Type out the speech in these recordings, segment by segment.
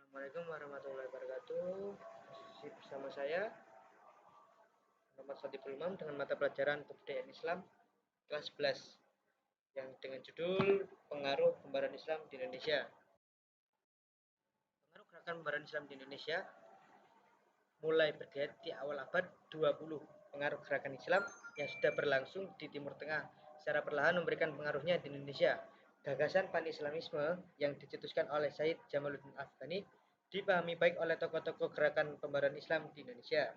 Assalamualaikum warahmatullahi wabarakatuh. Masih bersama saya Muhammad Sadiqul Imam dengan mata pelajaran Kebudayaan Islam kelas 11 yang dengan judul Pengaruh Pembaruan Islam di Indonesia. Pengaruh gerakan pembaruan Islam di Indonesia mulai bergeliat di awal abad 20. Pengaruh gerakan Islam yang sudah berlangsung di Timur Tengah secara perlahan memberikan pengaruhnya di Indonesia. Gagasan pan-Islamisme yang dicetuskan oleh Said Jamaluddin Afghani dipahami baik oleh tokoh-tokoh gerakan pembaruan Islam di Indonesia.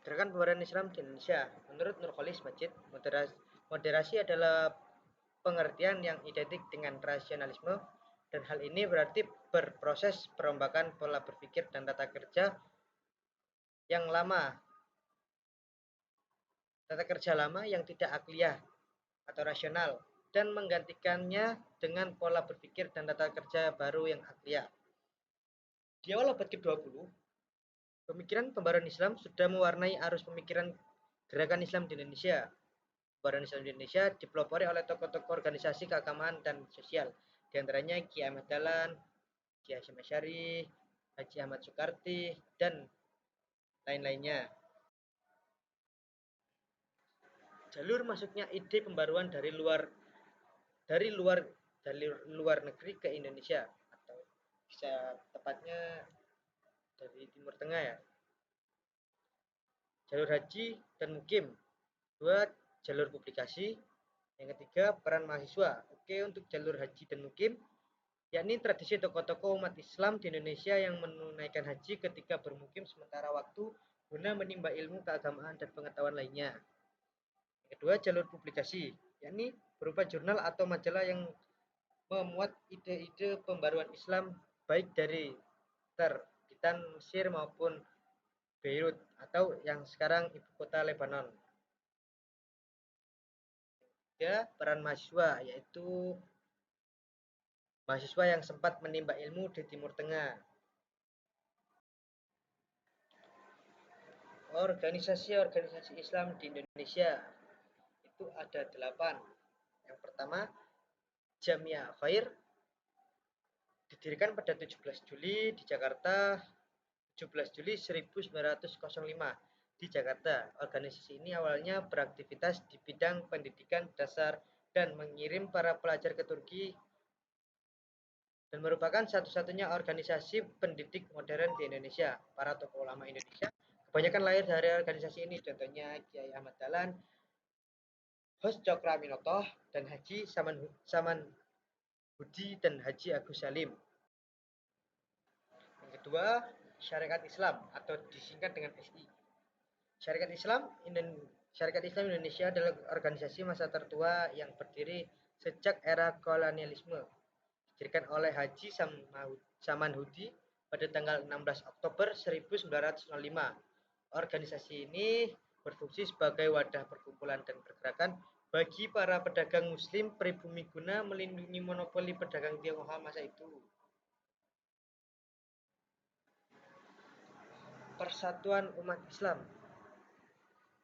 Gerakan pembaruan Islam di Indonesia, menurut Nurholis Majid, moderasi adalah pengertian yang identik dengan rasionalisme, dan hal ini berarti berproses perombakan pola berpikir dan tata kerja lama yang tidak akliyah atau rasional, dan menggantikannya dengan pola berpikir dan tata kerja baru yang akliyah. Di awal abad ke-20, pemikiran pembaruan Islam sudah mewarnai arus pemikiran gerakan Islam di Indonesia. Pembaruan Islam di Indonesia dipelopori oleh tokoh-tokoh organisasi keagamaan dan sosial, di antaranya Ki Ahmad Dahlan, Ki Hasyim Asy'ari, Haji Ahmad Soekarti, dan lain-lainnya. Jalur masuknya ide pembaruan dari luar negeri ke Indonesia, atau bisa tepatnya dari Timur Tengah ya. Jalur haji dan mukim. Dua, jalur publikasi. Yang ketiga, peran mahasiswa. Oke, untuk jalur haji dan mukim, yakni tradisi tokoh-tokoh umat Islam di Indonesia yang menunaikan haji ketika bermukim sementara waktu guna menimba ilmu keagamaan dan pengetahuan lainnya. Yang kedua, jalur publikasi, yakni berupa jurnal atau majalah yang memuat ide-ide pembaruan Islam baik dari terbitan Mesir maupun Beirut atau yang sekarang ibu kota Lebanon. Ketiga, peran mahasiswa, yaitu mahasiswa yang sempat menimba ilmu di Timur Tengah. Organisasi-organisasi Islam di Indonesia itu ada 8. Yang pertama, Jamiah Khair, didirikan pada 17 Juli di Jakarta, 17 Juli 1905 di Jakarta. Organisasi ini awalnya beraktivitas di bidang pendidikan dasar dan mengirim para pelajar ke Turki, dan merupakan satu-satunya organisasi pendidik modern di Indonesia. Para tokoh ulama Indonesia kebanyakan lahir dari organisasi ini, contohnya Kiai Ahmad Dahlan, Hos Cokroaminoto, dan Haji Samanhudi dan Haji Agus Salim. Yang kedua, Syarikat Islam atau disingkat dengan SI. Syarikat Islam Indonesia adalah organisasi masa tertua yang berdiri sejak era kolonialisme. Didirikan oleh Haji Samanhudi pada tanggal 16 Oktober 1905. Organisasi ini berfungsi sebagai wadah perkumpulan dan pergerakan bagi para pedagang muslim pribumi guna melindungi monopoli pedagang Tionghoa masa itu. Persatuan Umat Islam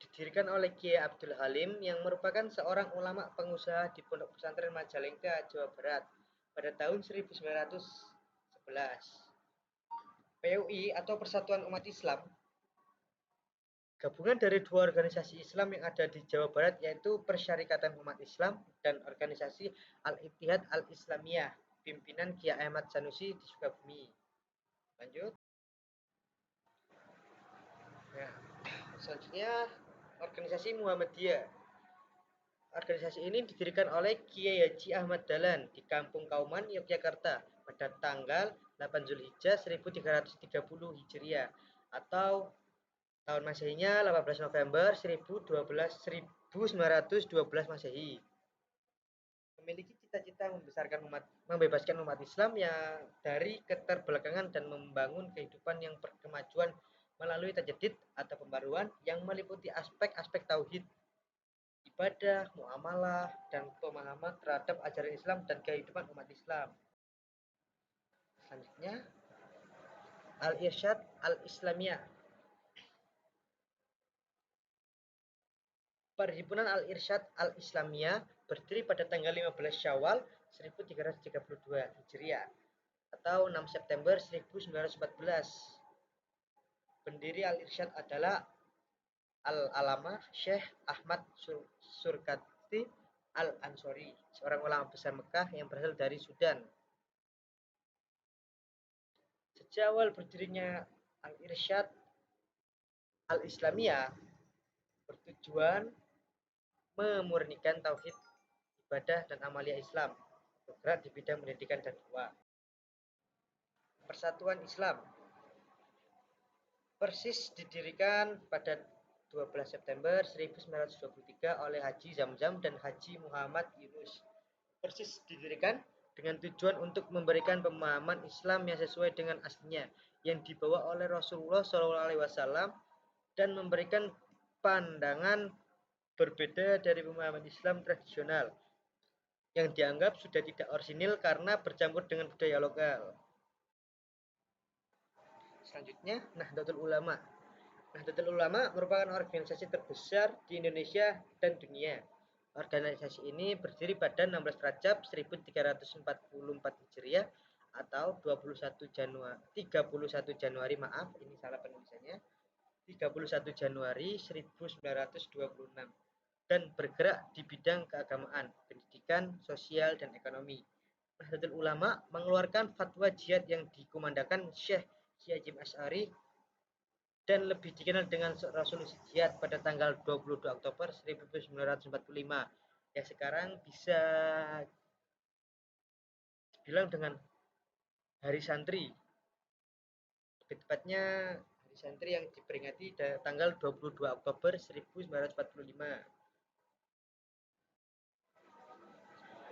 didirikan oleh Kiai Abdul Halim yang merupakan seorang ulama pengusaha di Pondok Pesantren Majalengka, Jawa Barat pada tahun 1911. PUI atau Persatuan Umat Islam gabungan dari dua organisasi Islam yang ada di Jawa Barat, yaitu Persyarikatan Umat Islam dan organisasi Al-Ittihad Al-Islamiyah pimpinan Kiai Ahmad Sanusi di Sukabumi. Lanjut. Nah, selanjutnya organisasi Muhammadiyah. Organisasi ini didirikan oleh Kiai Haji Ahmad Dahlan di Kampung Kauman, Yogyakarta pada tanggal 8 Zulhijjah 1330 Hijriah atau tahun Masehinya 18 November 1912 Masehi. Memiliki cita-cita membebaskan umat Islam yang dari keterbelakangan dan membangun kehidupan yang berkemajuan melalui tajdid atau pembaruan yang meliputi aspek-aspek tauhid, ibadah, muamalah, dan pemahaman terhadap ajaran Islam dan kehidupan umat Islam. Selanjutnya, Al-Irsyad Al-Islamiyah. Perhimpunan Al-Irsyad Al-Islamiyah berdiri pada tanggal 15 Syawal 1332 Hijriah atau 6 September 1914. Pendiri Al-Irsyad adalah Al-Alamah Syekh Ahmad Surkati Al-Ansori, seorang ulama besar Mekah yang berasal dari Sudan. Sejak awal berdirinya Al-Irsyad Al-Islamiyah bertujuan memurnikan tauhid, ibadah, dan amalia Islam, bergerak di bidang pendidikan dan dakwah. Persatuan Islam Persis didirikan pada 12 September 1923 oleh Haji Zamzam dan Haji Muhammad Yunus. Persis didirikan dengan tujuan untuk memberikan pemahaman Islam yang sesuai dengan aslinya yang dibawa oleh Rasulullah SAW dan memberikan pandangan berbeda dari pemahaman Islam tradisional yang dianggap sudah tidak orisinil karena bercampur dengan budaya lokal. Selanjutnya, Nahdlatul Ulama. Nahdlatul Ulama merupakan organisasi terbesar di Indonesia dan dunia. Organisasi ini berdiri pada 16 Rajab 1344 Hijriah atau 31 Januari, ini salah penulisannya, 31 Januari 1926 dan bergerak di bidang keagamaan, pendidikan, sosial, dan ekonomi. Nahdlatul Ulama mengeluarkan fatwa jihad yang dikumandangkan Syekh Kiai Hasyim Asy'ari dan lebih dikenal dengan resolusi jihad pada tanggal 22 Oktober 1945 yang sekarang bisa dibilang dengan Hari Santri. Lebih tepatnya Hari Santri yang diperingati tanggal 22 Oktober 1945.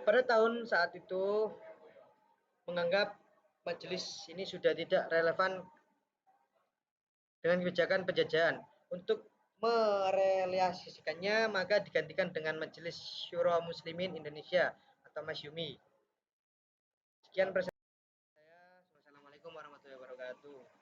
Pada tahun saat itu menganggap majelis ini sudah tidak relevan dengan kebijakan penjajahan. Untuk merealisasikannya maka digantikan dengan Majelis Syuro Muslimin Indonesia atau Masyumi. Sekian persen saya. Wassalamualaikum warahmatullahi wabarakatuh.